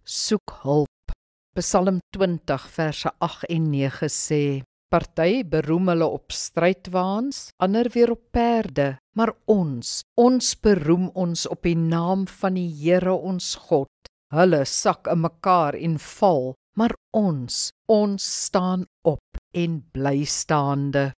soek hulp. Psalm 20 verse 8 en 9 sê, party beroem hulle op strydwaans, ander weer op perde, maar ons beroem ons op die naam van die Here ons God. Hulle sak in mekaar en val, maar ons staan op en bly staande.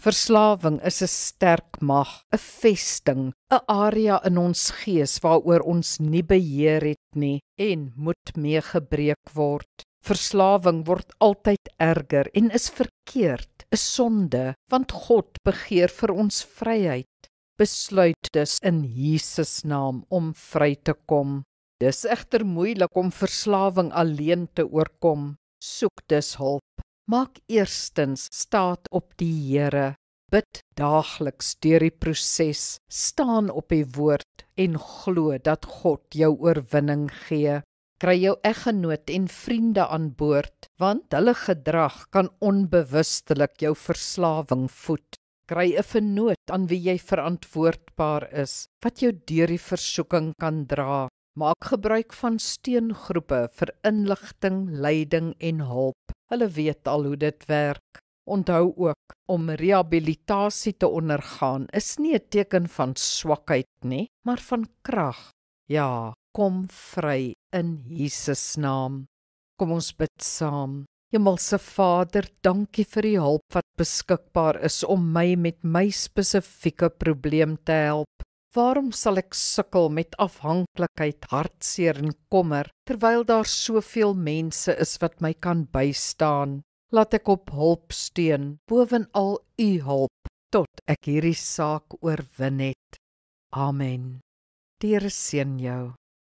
Verslawing is 'n sterk mag, 'n vesting, 'n area in ons gees waaroor ons nie beheer het nie en moet mee gebreek word. Verslawing word altyd erger en is verkeerd, is sonde, want God begeer vir ons vryheid. Besluit dus in Jesus naam om vry te kom. Dis egter moeilik om verslawing alleen te oorkom. Soek dus hulp. Maak eerstens staat op die Here. Bid daagliks deur die proses. Staan op die woord en glo dat God jou oorwinning gee. Kry jou eggenoot en vriende aan boord, want hulle gedrag kan onbewustelik jou verslawing voed. Kry 'n vennoot aan wie jy verantwoordbaar is, wat jou deur die versoeking kan dra. Maak gebruik van steungroepe vir inligting, leiding en hulp. Hulle weet al hoe dit werk. Onthou ook, om rehabilitasie te ondergaan is nie 'n teken van swakheid nie, maar van krag. Ja, kom vry in Jesus naam. Kom ons bid saam. Hemelse Vader, dankie vir die hulp wat beskikbaar is om my met my spesifieke probleem te help. Waarom sal ek sukkel met afhanklikheid, hartseer en kommer, terwyl daar soveel mense is wat my kan bystaan? Laat ek op hulp steun, bovenal u hulp, tot ek hierdie saak oorwin het. Amen. Die Here seën jou.